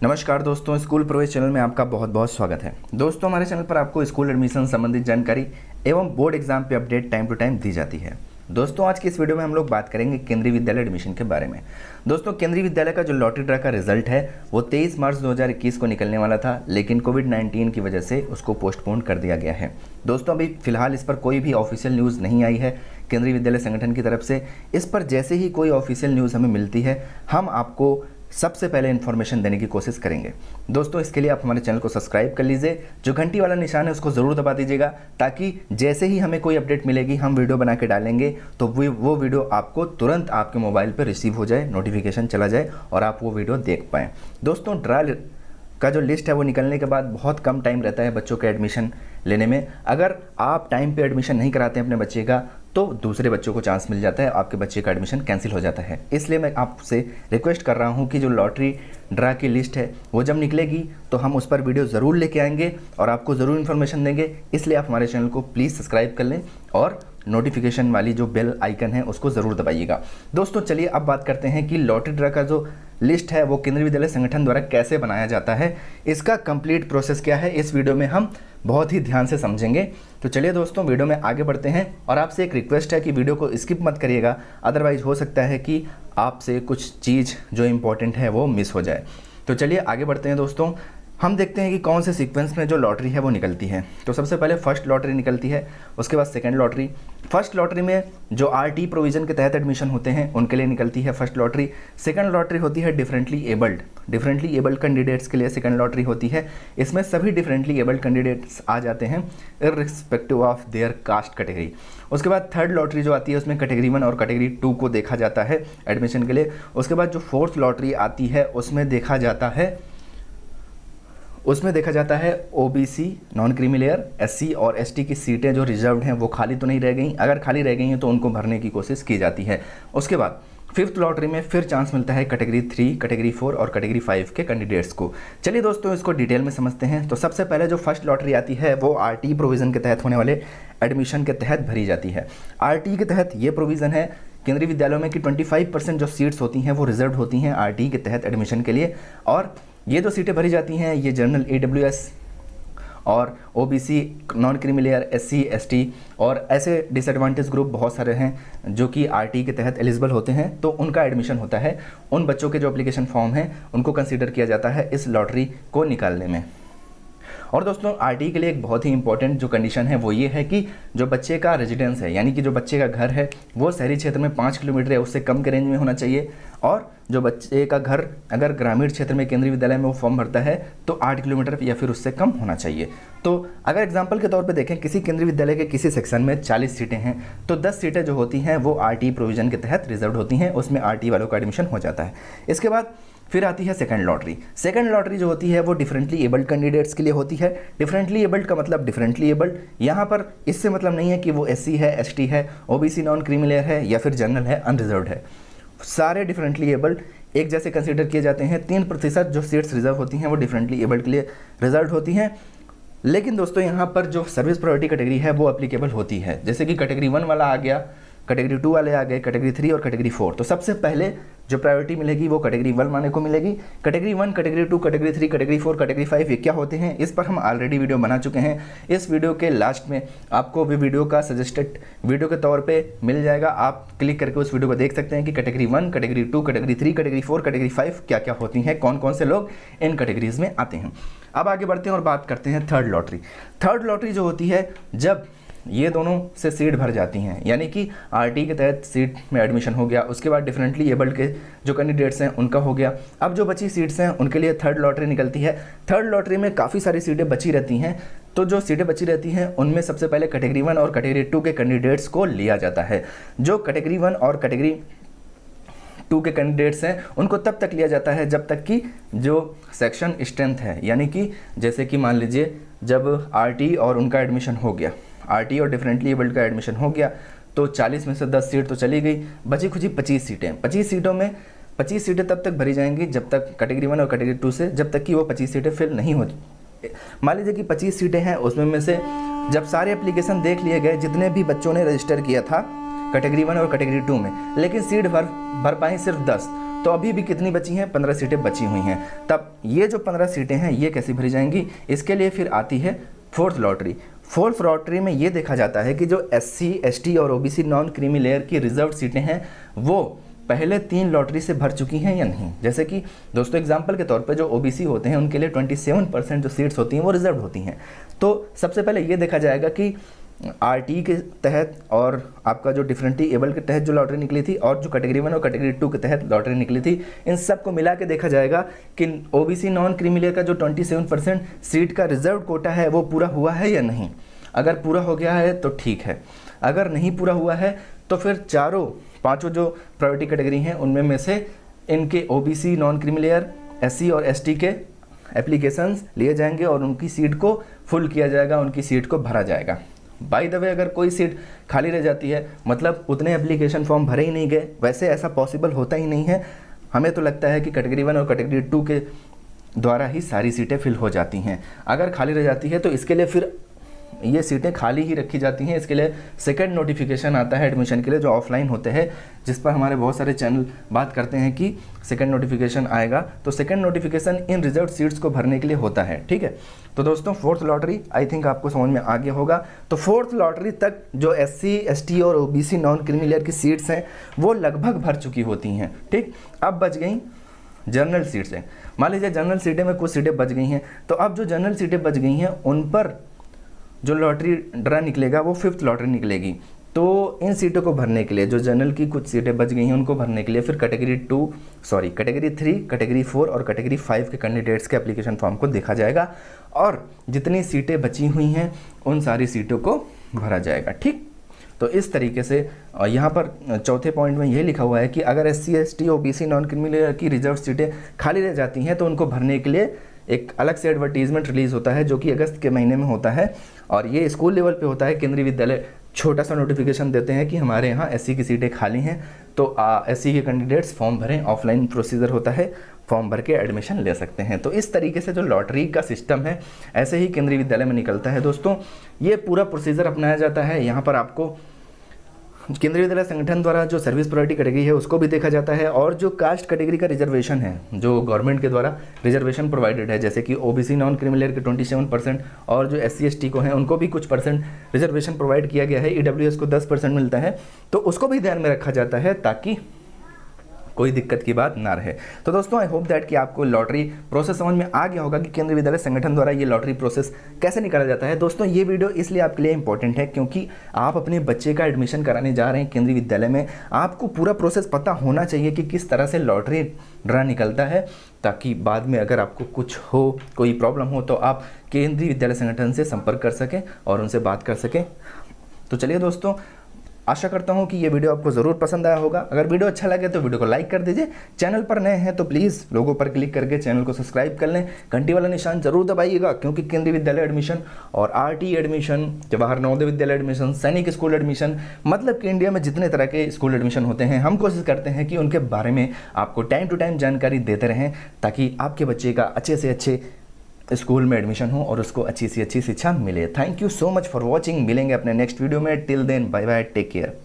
नमस्कार दोस्तों, स्कूल प्रवेश चैनल में आपका बहुत बहुत स्वागत है। दोस्तों, हमारे चैनल पर आपको स्कूल एडमिशन संबंधित जानकारी एवं बोर्ड एग्जाम पे अपडेट टाइम टू टाइम दी जाती है। दोस्तों, आज की इस वीडियो में हम लोग बात करेंगे केंद्रीय विद्यालय एडमिशन के बारे में। दोस्तों, केंद्रीय विद्यालय का जो लॉटरी ड्रा का रिजल्ट है वो 23 मार्च 2021 को निकलने वाला था, लेकिन कोविड-19 की वजह से उसको पोस्टपोन कर दिया गया है। दोस्तों, अभी फिलहाल इस पर कोई भी ऑफिशियल न्यूज़ नहीं आई है केंद्रीय विद्यालय संगठन की तरफ से। इस पर जैसे ही कोई ऑफिशियल न्यूज़ हमें मिलती है हम आपको सबसे पहले इन्फॉर्मेशन देने की कोशिश करेंगे। दोस्तों, इसके लिए आप हमारे चैनल को सब्सक्राइब कर लीजिए, जो घंटी वाला निशान है उसको ज़रूर दबा दीजिएगा, ताकि जैसे ही हमें कोई अपडेट मिलेगी हम वीडियो बना के डालेंगे तो वो वीडियो आपको तुरंत आपके मोबाइल पर रिसीव हो जाए, नोटिफिकेशन चला जाए और आप वो वीडियो देख पाएँ। दोस्तों, ड्रा का जो लिस्ट है वो निकलने के बाद बहुत कम टाइम रहता है बच्चों के एडमिशन लेने में। अगर आप टाइम पे एडमिशन नहीं कराते हैं अपने बच्चे का तो दूसरे बच्चों को चांस मिल जाता है, आपके बच्चे का एडमिशन कैंसिल हो जाता है। इसलिए मैं आपसे रिक्वेस्ट कर रहा हूं कि जो लॉटरी ड्रा की लिस्ट है वो जब निकलेगी तो हम उस पर वीडियो ज़रूर लेके आएंगे और आपको ज़रूर इन्फॉर्मेशन देंगे। इसलिए आप हमारे चैनल को प्लीज़ सब्सक्राइब कर लें और नोटिफिकेशन वाली जो बेल आइकन है उसको ज़रूर दबाइएगा। दोस्तों, चलिए अब बात करते हैं कि लॉटरी ड्रा का जो लिस्ट है वो केंद्रीय विद्यालय संगठन द्वारा कैसे बनाया जाता है, इसका कंप्लीट प्रोसेस क्या है, इस वीडियो में हम बहुत ही ध्यान से समझेंगे। तो चलिए दोस्तों, वीडियो में आगे बढ़ते हैं और आपसे एक रिक्वेस्ट है कि वीडियो को स्किप मत करिएगा, अदरवाइज हो सकता है कि आपसे कुछ चीज़ जो इम्पोर्टेंट है वो मिस हो जाए। तो चलिए आगे बढ़ते हैं दोस्तों। हम देखते हैं कि कौन से सीक्वेंस में जो लॉटरी है वो निकलती है। तो सबसे पहले फर्स्ट लॉटरी निकलती है, उसके बाद सेकंड लॉटरी। फर्स्ट लॉटरी में जो आरटी प्रोविज़न के तहत एडमिशन होते हैं उनके लिए निकलती है फर्स्ट लॉटरी। सेकंड लॉटरी होती है डिफरेंटली एबल्ड कैंडिडेट्स के लिए सेकंड लॉटरी होती है। इसमें सभी डिफरेंटली एबल्ड कैंडिडेट्स आ जाते हैं irrespective of their caste category. उसके बाद थर्ड लॉटरी जो आती है उसमें कैटेगरी 1 और कैटेगरी 2 को देखा जाता है एडमिशन के लिए। उसके बाद जो फोर्थ लॉटरी आती है उसमें देखा जाता है OBC, non creamy layer, SC और एसटी की सीटें जो रिजर्व्ड हैं वो खाली तो नहीं रह गई। अगर खाली रह गई हैं तो उनको भरने की कोशिश की जाती है। उसके बाद फिफ्थ लॉटरी में फिर चांस मिलता है कैटेगरी 3, कैटेगरी 4 और कैटेगरी 5 के कैंडिडेट्स को। चलिए दोस्तों, इसको डिटेल में समझते हैं। तो सबसे पहले जो फर्स्ट लॉटरी आती है वो आरटी प्रोविज़न के तहत होने वाले एडमिशन के तहत भरी जाती है। आरटी के तहत ये प्रोविज़न है केंद्रीय विद्यालयों में कि 25% जो सीट्स होती हैं वो रिजर्व होती हैं आरटी के तहत एडमिशन के लिए। और ये जो सीटें भरी जाती हैं ये जनरल AWS और OBC, non creamy layer, SC, ST और ऐसे डिसएडवांटेज ग्रुप बहुत सारे हैं जो कि आरटी के तहत एलिजिबल होते हैं, तो उनका एडमिशन होता है। उन बच्चों के जो एप्लीकेशन फॉर्म हैं उनको कंसीडर किया जाता है इस लॉटरी को निकालने में। और दोस्तों, आरटी के लिए एक बहुत ही इंपॉर्टेंट जो कंडीशन है वो ये है कि जो बच्चे का रेजिडेंस है, यानी कि जो बच्चे का घर है वो शहरी क्षेत्र में 5 किलोमीटर या उससे कम के रेंज में होना चाहिए। और जो बच्चे का घर अगर ग्रामीण क्षेत्र में केंद्रीय विद्यालय में वो फॉर्म भरता है तो 8 किलोमीटर या फिर उससे कम होना चाहिए। तो अगर एग्जाम्पल के तौर पे देखें, किसी केंद्रीय विद्यालय के किसी सेक्शन में 40 सीटें हैं तो 10 सीटें जो होती हैं वो आरटी प्रोविज़न के तहत रिजर्व होती हैं, उसमें आरटी वालों का एडमिशन हो जाता है। इसके बाद फिर आती है सेकंड लॉटरी। सेकंड लॉटरी जो होती है वो डिफरेंटली एबल्ड कैंडिडेट्स के लिए होती है। डिफरेंटली एबल्ड का मतलब डिफरेंटली एबल्ड, यहाँ पर इससे मतलब नहीं है कि वो एससी है, एसटी है, ओबीसी, नॉन क्रीमी लेयर है या फिर जनरल है, अनरिजर्व्ड है। सारे डिफरेंटली एबल्ड एक जैसे कंसीडर किए जाते हैं। 3% जो सीट्स रिजर्व होती हैं वो डिफरेंटली एबल्ड के लिए रिजर्व होती हैं। लेकिन दोस्तों, यहाँ पर जो सर्विस प्रायोरिटी कैटेगरी है वो एप्लीकेबल होती है। जैसे कि कैटेगरी 1 वाला आ गया, कैटेगरी 2 वाले आ गए, कैटेगरी 3 और कैटेगरी 4। तो सबसे पहले जो प्रायोरिटी मिलेगी वो कैटेगरी 1 वाले को मिलेगी। Category 1, category 2, category 3, category 4, category 5 ये क्या होते हैं, इस पर हम ऑलरेडी वीडियो बना चुके हैं। इस वीडियो के लास्ट में आपको भी वीडियो का सजेस्टेड वीडियो के तौर पे मिल जाएगा, आप क्लिक करके उस वीडियो को देख सकते हैं कि category 1, category 2, category 3, category 4, category 5 क्या क्या होती हैं, कौन कौन से लोग इन कैटेगरीज में आते हैं। अब आगे बढ़ते हैं और बात करते हैं थर्ड लॉटरी। थर्ड लॉटरी जो होती है जब ये दोनों से सीट भर जाती हैं, यानी कि आरटी के तहत सीट में एडमिशन हो गया, उसके बाद डिफरेंटली एबल्ड के जो कैंडिडेट्स हैं उनका हो गया। अब जो बची सीट्स हैं उनके लिए थर्ड लॉटरी निकलती है। थर्ड लॉटरी में काफ़ी सारी सीटें बची रहती हैं, तो जो सीटें बची रहती हैं उनमें सबसे पहले कैटेगरी 1 और कैटेगरी 2 के कैंडिडेट्स को लिया जाता है। जो कैटेगरी 1 और कैटेगरी 2 के कैंडिडेट्स हैं उनको तब तक लिया जाता है जब तक कि जो सेक्शन स्ट्रेंथ है, यानी कि जैसे कि मान लीजिए जब आरटी और उनका एडमिशन हो गया, आरटी और डिफरेंटली एबल्ड का एडमिशन हो गया तो 40 में से 10 सीट तो चली गई, बची खुची 25 सीटें। 25 सीटों में 25 सीटें तब तक भरी जाएंगी जब तक कैटेगरी 1 और कैटेगरी 2 से, जब तक कि वो 25 सीटें फिल नहीं हो। मान लीजिए कि 25 सीटें हैं, उसमें में से जब सारे एप्लीकेशन देख लिए गए जितने भी बच्चों ने रजिस्टर किया था कैटेगरी 1 और कैटेगरी 2 में, लेकिन सीट भर पाई सिर्फ 10, तो अभी भी कितनी बची हैं, 15 सीटें बची हुई हैं। तब ये जो 15 सीटें हैं ये कैसे भरी जाएंगी, इसके लिए फिर आती है फोर्थ लॉटरी। फोर्थ लॉटरी में ये देखा जाता है कि जो SC, ST और OBC नॉन क्रीमी लेयर की रिजर्व सीटें हैं वो पहले 3 लॉटरी से भर चुकी हैं या नहीं। जैसे कि दोस्तों एग्जांपल के तौर पे जो OBC होते हैं उनके लिए 27% जो सीट्स होती हैं वो रिजर्व होती हैं। तो सबसे पहले ये देखा जाएगा कि RT के तहत और आपका जो डिफरेंटली एबल के तहत जो लॉटरी निकली थी और जो कैटेगरी 1 और कैटेगरी 2 के तहत लॉटरी निकली थी, इन सब को मिला के देखा जाएगा कि OBC नॉन क्रीमी लेयर का जो 27% सीट का रिजर्व कोटा है वो पूरा हुआ है या नहीं। अगर पूरा हो गया है तो ठीक है, अगर नहीं पूरा हुआ है तो फिर पांचों जो प्रायोरिटी कैटेगरी हैं उनमें में से इनके OBC non creamy layer, SC और ST के एप्लीकेशंस लिए जाएंगे और उनकी सीट को फुल किया जाएगा, उनकी सीट को भरा जाएगा। बाय द वे अगर कोई सीट खाली रह जाती है, मतलब उतने एप्लीकेशन फॉर्म भरे ही नहीं गए, वैसे ऐसा पॉसिबल होता ही नहीं है। हमें तो लगता है कि कैटेगरी 1 और कैटेगरी 2 के द्वारा ही सारी सीटें फिल हो जाती हैं। अगर खाली रह जाती है तो इसके लिए फिर ये सीटें खाली ही रखी जाती हैं। इसके लिए सेकंड नोटिफिकेशन आता है एडमिशन के लिए जो ऑफलाइन होते हैं, जिस पर हमारे बहुत सारे चैनल बात करते हैं कि सेकंड नोटिफिकेशन आएगा। तो सेकंड नोटिफिकेशन इन रिजर्व सीट्स को भरने के लिए होता है, ठीक है। तो दोस्तों फोर्थ लॉटरी आई थिंक आपको समझ में आ गया होगा। तो फोर्थ लॉटरी तक जो SC, ST और OBC नॉन क्रीमी लेयर की सीट्स हैं वो लगभग भर चुकी होती हैं, ठीक। अब बच गई जनरल सीट्स हैं। मान लीजिए जनरल सीटें में कुछ सीटें बच गई हैं, तो अब जो जनरल सीटें बच गई हैं उन पर जो लॉटरी ड्रा निकलेगा वो फिफ्थ लॉटरी निकलेगी। तो इन सीटों को भरने के लिए जो जनरल की कुछ सीटें बच गई हैं उनको भरने के लिए फिर कैटेगरी 3, कैटेगरी 4 और कैटेगरी 5 के कैंडिडेट्स के एप्लीकेशन फॉर्म को देखा जाएगा और जितनी सीटें बची हुई हैं उन सारी सीटों को भरा जाएगा, ठीक। तो इस तरीके से यहाँ पर चौथे पॉइंट में ये लिखा हुआ है कि अगर SC, ST, OBC non creamy layer की रिजर्व सीटें खाली रह जाती हैं तो उनको भरने के लिए एक अलग से एडवर्टीजमेंट रिलीज़ होता है जो कि अगस्त के महीने में होता है और ये स्कूल लेवल पे होता है। केंद्रीय विद्यालय छोटा सा नोटिफिकेशन देते हैं कि हमारे यहाँ SC की सीटें खाली हैं, तो SC के कैंडिडेट्स फॉर्म भरें। ऑफलाइन प्रोसीजर होता है, फॉर्म भर के एडमिशन ले सकते हैं। तो इस तरीके से जो लॉटरी का सिस्टम है ऐसे ही केंद्रीय विद्यालय में निकलता है। दोस्तों ये पूरा प्रोसीजर अपनाया जाता है। यहाँ पर आपको केंद्रीय विद्यालय संगठन द्वारा जो सर्विस प्रायोरिटी कैटेगरी है उसको भी देखा जाता है और जो कास्ट कैटेगरी का रिजर्वेशन है जो गवर्नमेंट के द्वारा रिजर्वेशन प्रोवाइडेड है, जैसे कि OBC नॉन क्रीमी लेयर के 27% और जो SC, ST को हैं उनको भी कुछ परसेंट रिजर्वेशन प्रोवाइड किया गया है। EWS को 10% मिलता है, तो उसको भी ध्यान में रखा जाता है ताकि कोई दिक्कत की बात ना रहे। तो दोस्तों आई होप दैट कि आपको लॉटरी प्रोसेस समझ में आ गया होगा कि केंद्रीय विद्यालय संगठन द्वारा ये लॉटरी प्रोसेस कैसे निकाला जाता है। दोस्तों ये वीडियो इसलिए आपके लिए इंपॉर्टेंट है क्योंकि आप अपने बच्चे का एडमिशन कराने जा रहे हैं केंद्रीय विद्यालय में, आपको पूरा प्रोसेस पता होना चाहिए कि किस तरह से लॉटरी ड्रा निकलता है, ताकि बाद में अगर आपको कुछ हो, कोई प्रॉब्लम हो तो आप केंद्रीय विद्यालय संगठन से संपर्क कर सकें और उनसे बात कर सकें। तो चलिए दोस्तों, आशा करता हूं कि ये वीडियो आपको ज़रूर पसंद आया होगा। अगर वीडियो अच्छा लगे तो वीडियो को लाइक कर दीजिए। चैनल पर नए हैं तो प्लीज़ लोगों पर क्लिक करके चैनल को सब्सक्राइब कर लें। घंटी वाला निशान जरूर दबाइएगा क्योंकि केंद्रीय विद्यालय एडमिशन और RT admission, Jawahar Navodaya Vidyalaya admission, सैनिक स्कूल एडमिशन, मतलब कि इंडिया में जितने तरह के स्कूल एडमिशन होते हैं हम कोशिश करते हैं कि उनके बारे में आपको टाइम टू टाइम जानकारी देते रहें ताकि आपके बच्चे का अच्छे से अच्छे स्कूल में एडमिशन हो और उसको अच्छी से अच्छी शिक्षा मिले। Thank you so much for watching. मिलेंगे अपने नेक्स्ट वीडियो में। Till then bye bye, take care.